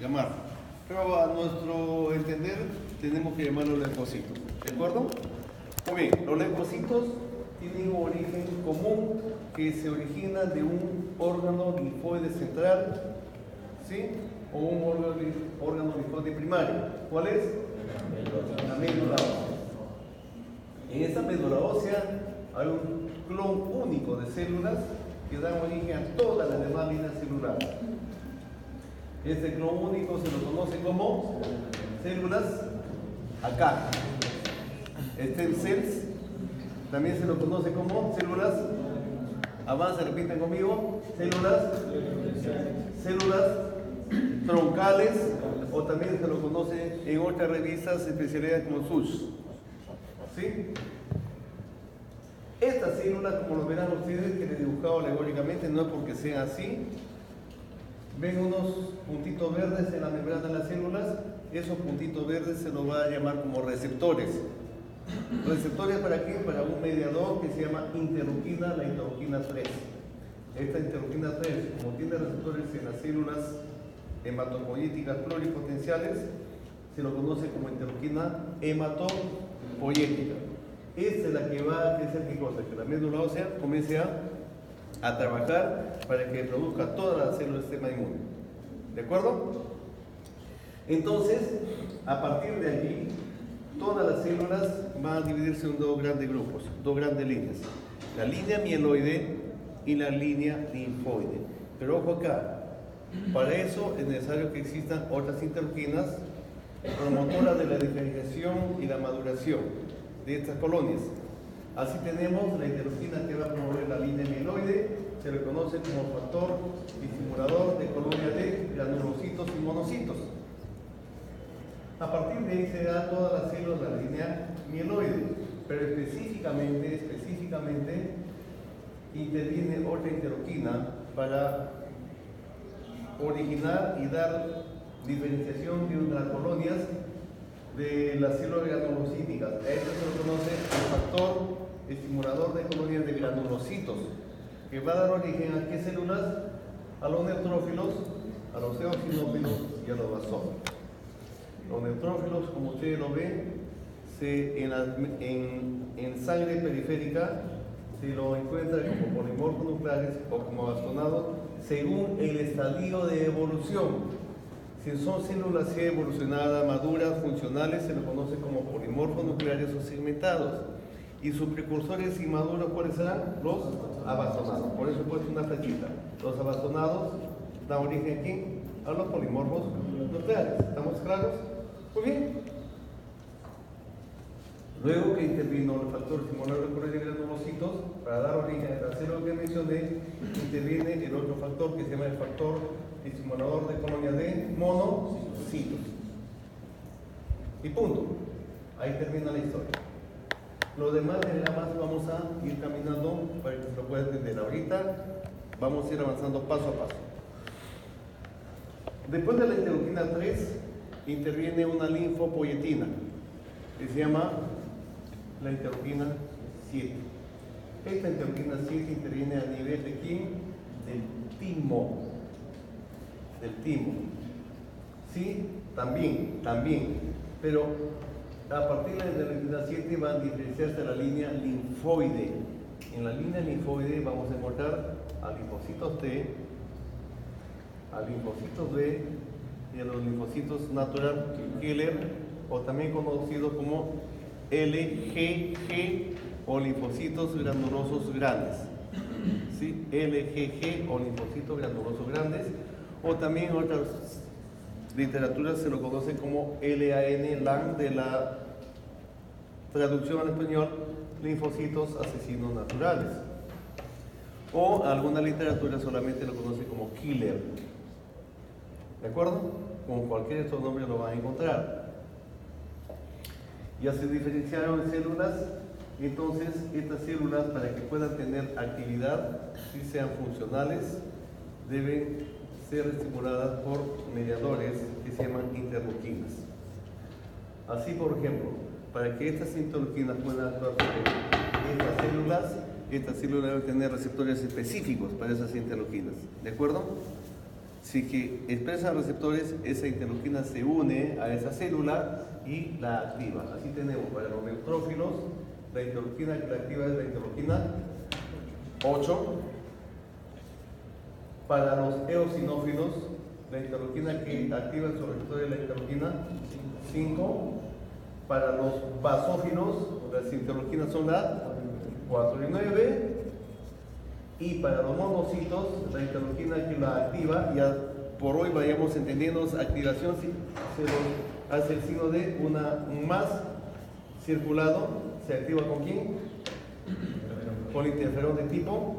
llamar. Pero a nuestro entender tenemos que llamarlos leucocitos. ¿De acuerdo? Muy bien, los leucocitos tienen un origen común que se origina de un órgano linfoide central, ¿sí? O un órgano linfoide primario. ¿Cuál es? La médula ósea. En esta médula ósea hay un clon único de células que dan origen a todas las demás líneas celulares. Este clon único se lo conoce como células acá. Stem cells también se lo conoce como células, avanza, repiten conmigo, células troncales, o también se lo conoce en otras revistas especialidades como SUS. ¿Sí? Estas células, como lo verán ustedes, que les he dibujado alegóricamente, no es porque sean así. Ven unos puntitos verdes en la membrana de las células, esos puntitos verdes se los va a llamar como receptores. ¿Receptores para qué? Para un mediador que se llama interleuquina, la interleuquina 3. Esta interleuquina 3, como tiene receptores en las células hematopoyéticas pluripotenciales, se lo conoce como interleuquina hematopoyética. Esta es la que va a hacer ¿qué cosa? Que la médula ósea comience a trabajar para que produzca todas las células del sistema inmune. ¿De acuerdo? Entonces, a partir de allí, todas las células van a dividirse en dos grandes grupos, dos grandes líneas. La línea mieloide y la línea linfoide. Pero ojo acá, para eso es necesario que existan otras interleuquinas promotoras de la diferenciación y la maduración de estas colonias. Así tenemos la interleuquina que va a promover la línea mieloide, se le conoce como factor estimulador de colonias de granulocitos y monocitos. A partir de ahí se da todas las células de la línea mieloide, pero específicamente interviene otra interleuquina para originar y dar diferenciación de las colonias de las células granulocíticas. A esto se lo conoce el factor estimulador de colonias de granulocitos, que va a dar origen a qué células? A los neutrófilos, a los eosinófilos y a los basófilos. Los neutrófilos, como ustedes lo ven, en sangre periférica se lo encuentra como polimorfos nucleares o como bastonados según el estadio de evolución. Si son células C evolucionadas, maduras, funcionales, se lo conoce como polimorfos nucleares o segmentados. Y sus precursores inmaduros, ¿cuáles serán? Los abastonados. Por eso he puesto una flechita. Los abastonados dan origen aquí a los polimorfos nucleares. ¿Estamos claros? Muy bien. Luego que intervino el factor estimulador de colonias de granulocitos, para dar origen a la célula que mencioné, interviene el otro factor que se llama el factor estimulador de colonias de monocitos. Y punto. Ahí termina la historia. Lo demás diagramas vamos a ir caminando para que se lo pueda entender. Ahorita vamos a ir avanzando paso a paso. Después de la interleuquina 3, interviene una linfopoyetina que se llama la interleuquina 7. Esta interleuquina 7 interviene a nivel de ¿quién? Del timo. Del timo. Sí, también. Pero a partir de la interleuquina 7 van a diferenciarse la línea linfoide. En la línea linfoide vamos a encontrar a linfocitos T, a linfocitos B y a los linfocitos natural killer, o también conocidos como LGG o linfocitos granulosos grandes. ¿Sí? LGG o linfocitos granulosos grandes, o también en otras literaturas se lo conoce como LAN de la traducción al español, linfocitos asesinos naturales. O alguna literatura solamente lo conoce como killer. ¿De acuerdo? Con cualquiera de estos nombres lo van a encontrar. Ya se diferenciaron células, entonces estas células, para que puedan tener actividad, si sean funcionales, deben ser estimuladas por mediadores que se llaman interleuquinas. Así, por ejemplo, para que estas interleuquinas puedan actuar sobre estas células deben tener receptores específicos para esas interleuquinas. ¿De acuerdo? Si que expresan receptores, esa interleuquina se une a esa célula y la activa. Así tenemos para los neutrófilos, la interleuquina que la activa es la interleuquina 8. Para los eosinófilos, la interleuquina que activa su receptor es la interleuquina 5. Para los basófilos, las interleuquinas son la 4 y 9. Y para los monocitos, la interleuquina que la activa, ya por hoy vayamos entendiendo, activación se lo hace el signo de un más circulado. ¿Se activa con quién? Con interferón de tipo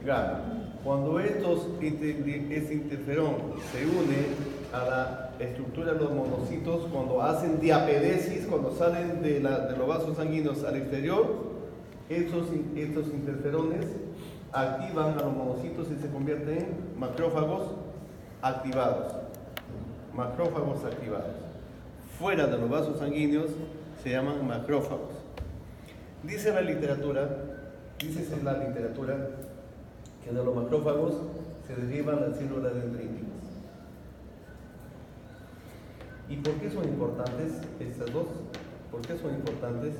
gamma. Cuando este interferón se une a la estructura de los monocitos, cuando hacen diapedesis, cuando salen de los vasos sanguíneos al exterior, estos interferones activan a los monocitos y se convierten en macrófagos activados. Macrófagos activados. Fuera de los vasos sanguíneos se llaman macrófagos. Dice la literatura que de los macrófagos se derivan las células dendríticas. ¿Y por qué son importantes estas dos? ¿Por qué son importantes?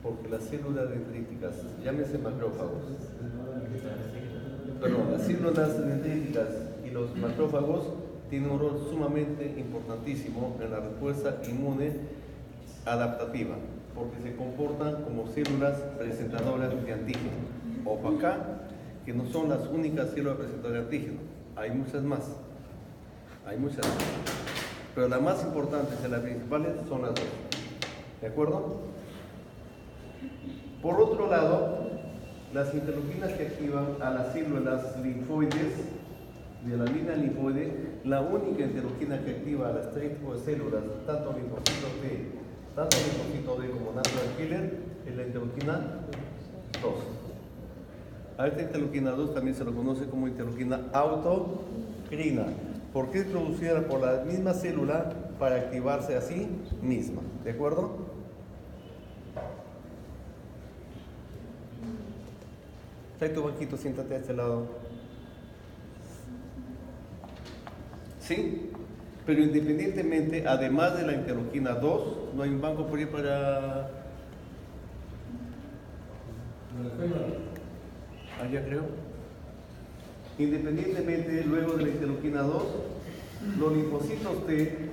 Porque las células dendríticas, llámese macrófagos, las células dendríticas y los macrófagos tienen un rol sumamente importantísimo en la respuesta inmune adaptativa, porque se comportan como células presentadoras de antígeno. Ojo acá, que no son las únicas células presentadoras de antígeno, hay muchas más, pero las más importantes y las principales son las dos, ¿de acuerdo? Por otro lado, las interleuquinas que activan a las células linfoides de la línea linfoide, la única interleuquina que activa a las tres tipos de células, tanto linfocitos B como natural killer, es la interleuquina 2. A esta interleuquina 2 también se lo conoce como interleuquina autocrina, porque es producida por la misma célula para activarse a sí misma, ¿de acuerdo? Trae tu banquito, siéntate a este lado. ¿Sí? Pero independientemente, además de la interleuquina 2, no hay un banco por ahí para... Allá creo. Independientemente, luego de la interleuquina 2, los linfocitos T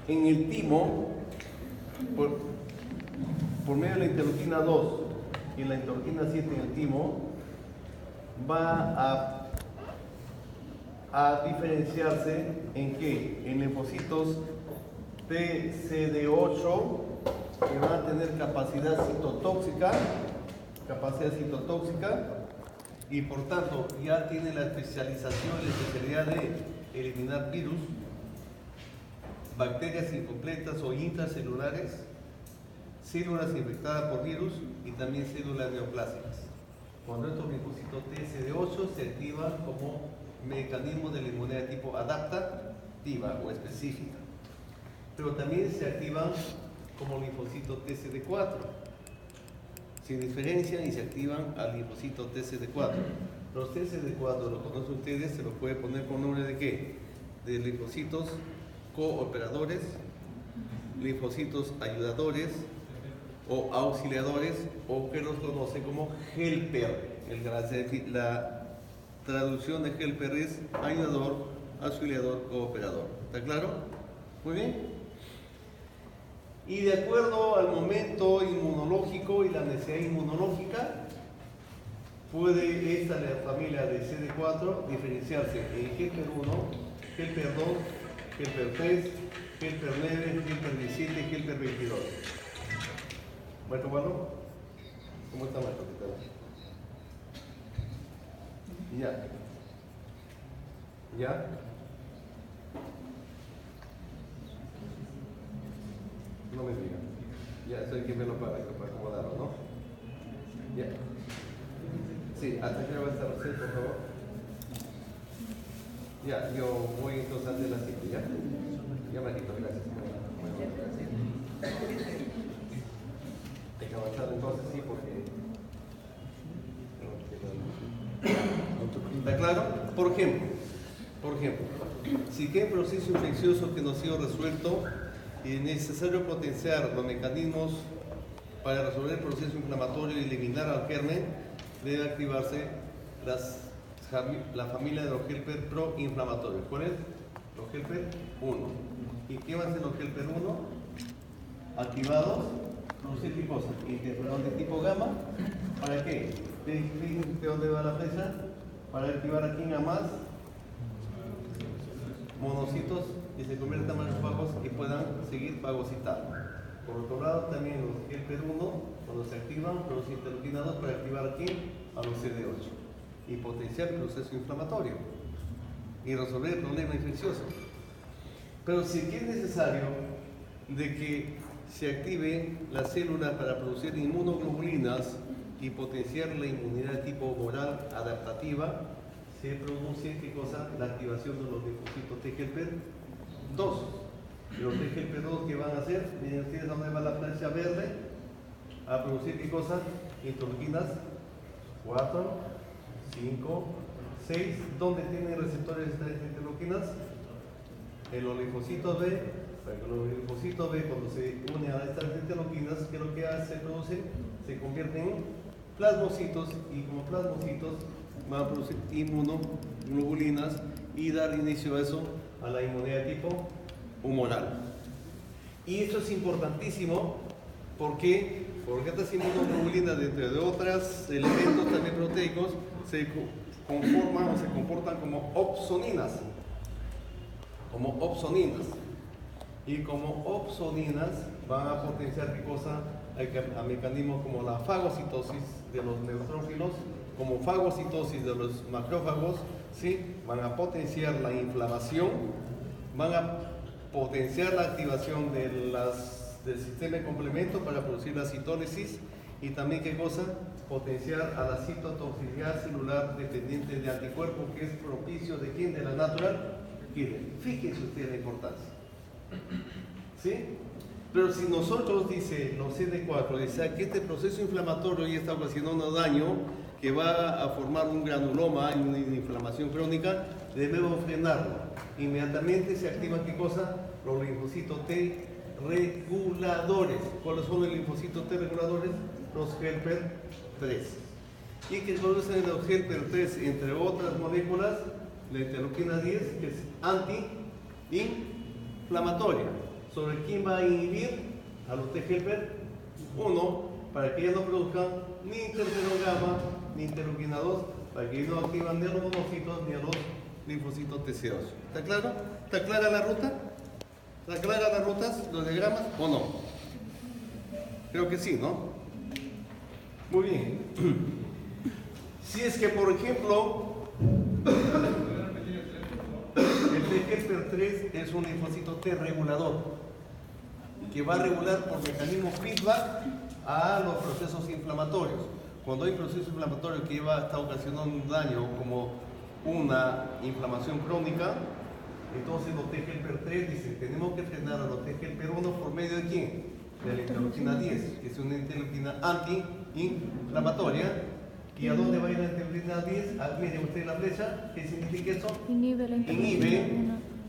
en el timo, por medio de la interleuquina 2 y la interleuquina 7 en el timo, va a diferenciarse en que en linfocitos TCD8 que van a tener capacidad citotóxica y por tanto ya tiene la especialización y la especialidad de eliminar virus, bacterias incompletas o intracelulares, células infectadas por virus y también células neoplásicas. Cuando estos linfocitos TCD8 se activan como mecanismo de la inmunidad de tipo adaptativa o específica, pero también se activan como linfocitos TCD4, se diferencian y se activan al linfocito TCD4. Los TCD4 los conocen ustedes, se los puede poner con nombre de ¿qué? De linfocitos cooperadores, linfocitos ayudadores o auxiliadores, o que los conocen como helper. La traducción de helper es ayudador, auxiliador, cooperador. ¿Está claro? Muy bien. Y de acuerdo al momento inmunológico y la necesidad inmunológica, puede esta familia de CD4 diferenciarse en helper 1, helper 2, helper 3, helper 9, helper 17, helper 22. ¿Maestro Pablo? ¿Cómo está, maestro? ¿Qué tal? ¿Ya? No me digan. Ya, soy quien me lo paga, para acomodarlo, ¿no? Ya. Sí, hasta que va a estar usted, por favor. Ya, yo voy entonces antes de las 5, ¿ya? Ya, Marquito, gracias. Hay que avanzar entonces, sí, porque... ¿Está claro? Por ejemplo, si hay un proceso infeccioso que no ha sido resuelto y es necesario potenciar los mecanismos para resolver el proceso inflamatorio y eliminar al germen, debe activarse la familia de los helper proinflamatorios. ¿Cuál es? Los helper 1. ¿Y qué va a hacer los helper 1? Activados, producir qué cosa? Interferón de tipo gamma. ¿Para qué? Fíjense dónde va la flecha. Para activar aquí a más monocitos que se conviertan en macrófagos y puedan seguir fagocitando. Por otro lado, también los helper 1, cuando se activan, producen interleuquina 2 para activar aquí a los CD8 y potenciar el proceso inflamatorio y resolver el problema infeccioso. Pero si es necesario de que se active la célula para producir inmunoglobulinas y potenciar la inmunidad de tipo humoral adaptativa, se produce ¿qué cosa? La activación de los linfocitos T helper 2. Los T helper 2 que van a hacer, miren ustedes dónde va la flecha verde, a producir ¿qué cosa? Interleuquinas 4, 5, 6. ¿Dónde tienen receptores estas interleuquinas? En los linfocitos B. Los linfocitos B, cuando se unen a estas interleuquinas, ¿qué es lo que se produce? Se convierten en plasmocitos, y como plasmocitos van a producir inmunoglobulinas y dar inicio a eso, a la inmunidad de tipo humoral. Y esto es importantísimo porque estas inmunoglobulinas, entre de otros elementos también proteicos, se conforman o se comportan como opsoninas. Y como opsoninas van a potenciar ¿qué cosa? A mecanismos como la fagocitosis de los neutrófilos, como fagocitosis de los macrófagos, ¿sí? Van a potenciar la inflamación, van a potenciar la activación del sistema de complemento para producir la citólisis y también ¿qué cosa? Potenciar a la citotoxicidad celular dependiente de anticuerpos, que es propicio de quién, de la natural killer. Fíjense ustedes la importancia. ¿Sí? Pero si nosotros, dice los CD4, dice que este proceso inflamatorio ya está ocasionando daño, que va a formar un granuloma y una inflamación crónica, debemos frenarlo. Inmediatamente se activan ¿qué cosa? Los linfocitos T reguladores. ¿Cuáles son los linfocitos T reguladores? Los helper 3. Y que producen los helper 3, entre otras moléculas, la interleuquina 10, que es anti-inflamatoria. ¿Sobre quién va a inhibir? A los T helper 1, para que ya no produzcan ni interferón gamma ni interleuquina 2, para que no activan ni a los monocitos ni a los linfocitos TCA8. ¿Está claro? ¿Está clara la ruta? ¿Está clara las rutas, los diagramas o no? Creo que sí, ¿no? Muy bien. Si es que, por ejemplo, el T helper 3 es un linfocito T regulador que va a regular por mecanismo feedback a los procesos inflamatorios. Cuando hay un proceso inflamatorio que está ocasionando un daño como una inflamación crónica, entonces los T helper 3 dicen, tenemos que frenar a los T helper 1 por medio de ¿quién? De la interleuquina 10, que es una interleuquina antiinflamatoria. ¿Y a dónde va a ir la interleuquina 10? Miren ustedes la flecha, ¿qué significa eso? Inhibe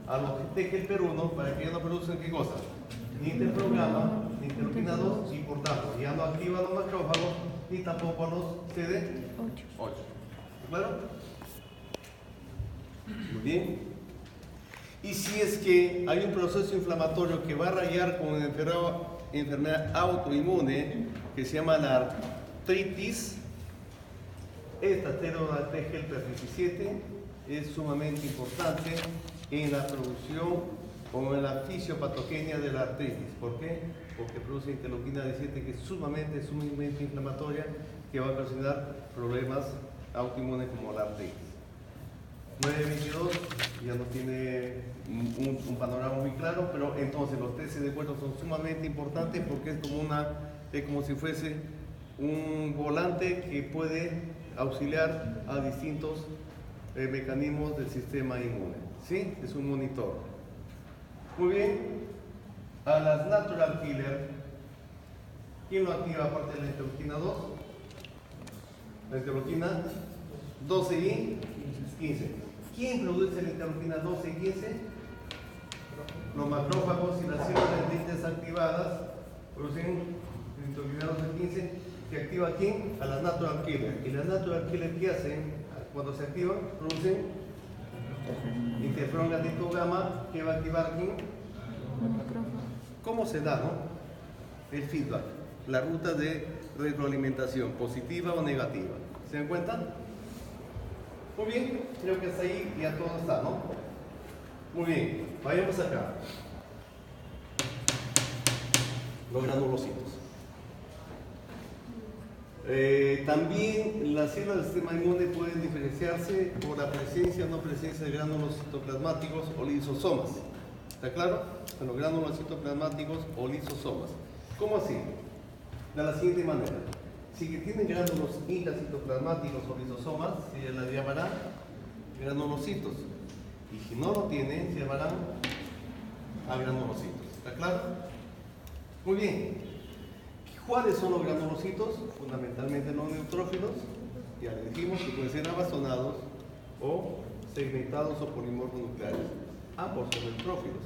a los T helper 1 para que ya no producen ¿qué cosa? Ni interferón gamma, ni interleuquina 2, y por tanto ya no activa los macrófagos ni tampoco a los CD8. ¿Claro? Muy bien. Y si es que hay un proceso inflamatorio que va a rayar con una enfermedad autoinmune que se llama la artritis, esta célula T helper 17 es sumamente importante en la producción o en la fisiopatogenia de la artritis. ¿Por qué? Porque produce interleuquina 17 que es sumamente inflamatoria, que va a ocasionar problemas autoinmunes como la artritis. 922 ya no tiene un panorama muy claro, pero entonces los test de cuerpo son sumamente importantes porque es como si fuese un volante que puede auxiliar a distintos mecanismos del sistema inmune. ¿Sí? Es un monitor. Muy bien. A las natural killer, ¿quién lo activa aparte de la interleuquina 2? La interleuquina 12 y 15. ¿Quién produce la interleuquina 12 y 15? Los macrófagos y las células dendritas activadas producen la interleuquina 12 y 15, que activa ¿a quién? A las natural killer. ¿Y las natural killer qué hacen? Cuando se activan, producen interferón gatito gamma, que va a activar ¿a quién? ¿Cómo se da, no? El feedback, la ruta de retroalimentación, positiva o negativa. ¿Se dan cuenta? Muy bien, creo que hasta ahí ya todo está, ¿no? Muy bien, vayamos acá. Los granulocitos. También las células del sistema inmune pueden diferenciarse por la presencia o no presencia de gránulos citoplasmáticos o lisosomas. ¿Está claro? En los gránulos citoplasmáticos o lisosomas. ¿Cómo así? De la siguiente manera. Si que tienen gránulos intracitoplasmáticos o lisosomas, se las llamarán granulocitos. Y si no lo tienen, se llamarán agranulocitos. ¿Está claro? Muy bien. ¿Cuáles son los granulocitos? Fundamentalmente los neutrófilos. Ya le dijimos que pueden ser abastonados o segmentados o polimorfos nucleares. Ambos son neutrófilos.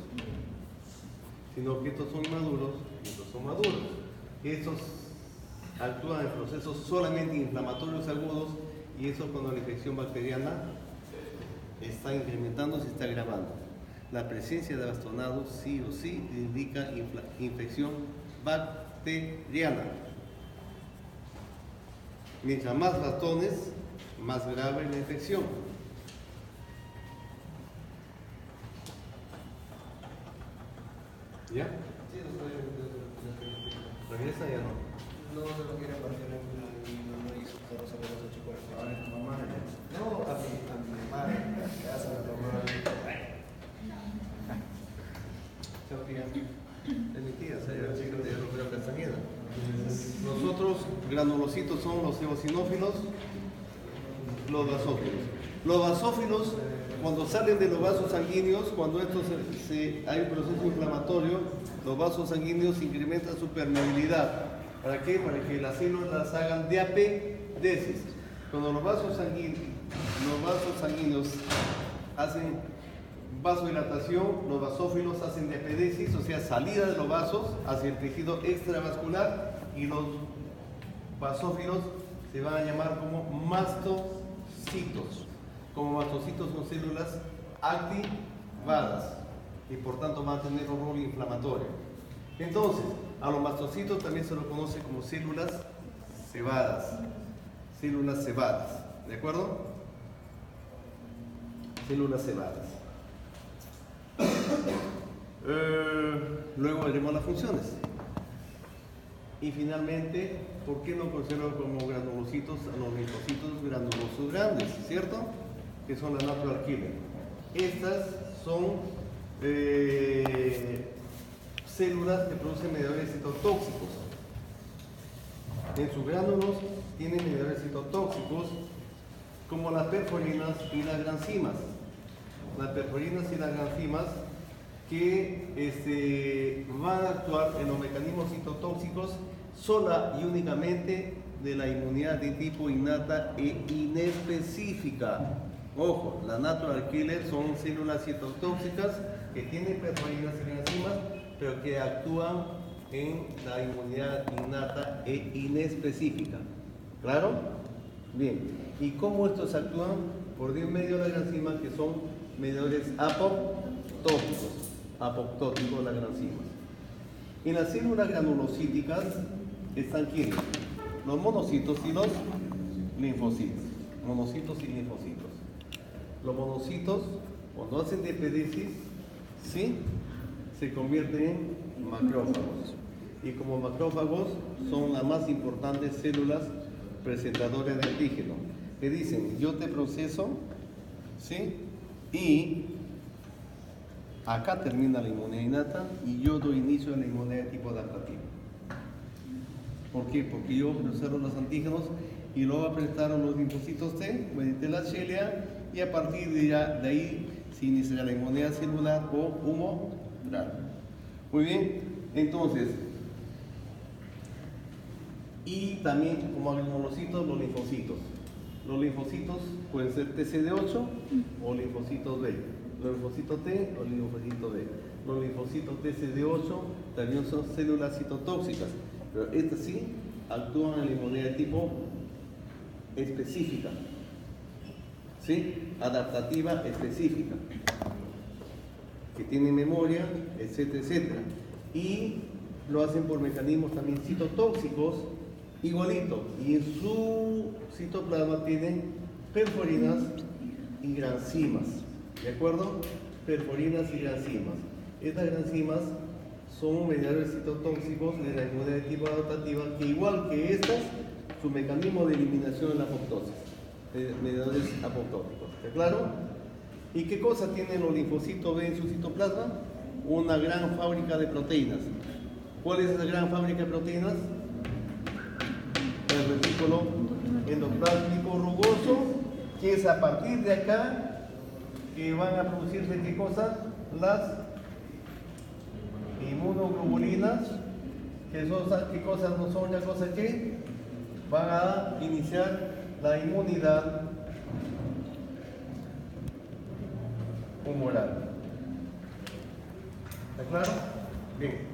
Sino que estos son inmaduros y estos son maduros. Estos actúan en procesos solamente inflamatorios agudos y eso cuando la infección bacteriana está incrementando, se está agravando. La presencia de bastonados sí o sí indica infección bacteriana. Mientras más bastones, más grave la infección. ¿Ya? Sí, ¿Regresa ya no? no se lo quiere partir no hizo todos los chicos. Ahora es tu mamá. No, a mi mamá, ¿qué hace mi mamá? Chao, tía. Es mi tía, yo no creo Castañeda. Nosotros, granulocitos son los eosinófilos, los basófilos. Los basófilos, cuando salen de los vasos sanguíneos, cuando hay un proceso inflamatorio, los vasos sanguíneos incrementan su permeabilidad. ¿Para qué? Para que las células hagan diapedesis. Cuando los vasos sanguíneos hacen vasodilatación, los basófilos hacen diapedesis, o sea, salida de los vasos hacia el tejido extravascular, y los basófilos se van a llamar como mastocitos. Como mastocitos son células activadas y por tanto van a tener un rol inflamatorio. Entonces, a los mastocitos también se los conoce como células cebadas. Células cebadas, ¿de acuerdo? Células cebadas. Luego veremos las funciones. Y finalmente, ¿por qué no considero como granulocitos a los linfocitos granulosos grandes? ¿Cierto? Que son las natural killer. Estas son células que producen mediadores citotóxicos. En sus gránulos tienen mediadores citotóxicos como las perforinas y las granzimas. Las perforinas y las granzimas que van a actuar en los mecanismos citotóxicos sola y únicamente de la inmunidad de tipo innata e inespecífica. Ojo, las natural killer son células citotóxicas que tienen perforinas y granzimas, pero que actúan en la inmunidad innata e inespecífica. ¿Claro? Bien. ¿Y cómo estos actúan? Por medio de las granzimas, que son mediadores apoptóticos. Apoptóticos las granzimas. En las células granulocíticas están ¿quiénes? Los monocitos y los linfocitos. Monocitos y linfocitos. Los monocitos, cuando hacen diapedesis, ¿sí?, se convierten en macrófagos. Y como macrófagos son las más importantes células presentadoras de antígeno, que dicen, yo te proceso, ¿sí?, y acá termina la inmunidad innata y yo doy inicio a la inmunidad de tipo adaptativo. ¿Por qué? Porque yo proceso los antígenos y luego apretaron los linfocitos T, mediante la Shelia, y a partir de ahí se iniciará la inmunidad celular o humoral. Muy bien, entonces, y también como agranulocitos, los linfocitos. Los linfocitos pueden ser TCD8 o linfocitos B. Los linfocitos T o linfocitos B. Los linfocitos TCD8 también son células citotóxicas, pero estas sí actúan en la inmunidad de tipo específica, ¿sí? Adaptativa específica, que tienen memoria, etcétera, etcétera. Y lo hacen por mecanismos también citotóxicos, igualito. Y en su citoplasma tienen perforinas y granzimas, ¿de acuerdo? Perforinas y granzimas. Estas granzimas son mediadores citotóxicos de la inmunidad de tipo adaptativa, que igual que estas, su mecanismo de eliminación es la apoptosis, mediadores apoptóticos, ¿está claro? ¿Y qué cosa tienen los linfocitos B en su citoplasma? Una gran fábrica de proteínas. ¿Cuál es esa gran fábrica de proteínas? El retículo endoplásmico rugoso, que es a partir de acá que van a producirse ¿qué cosa? Las inmunoglobulinas, que son ¿qué cosas? No son ya cosas que van a iniciar la inmunidad humoral. ¿Está claro? Bien.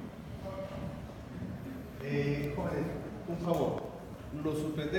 Jóvenes, un favor, lo suspendemos.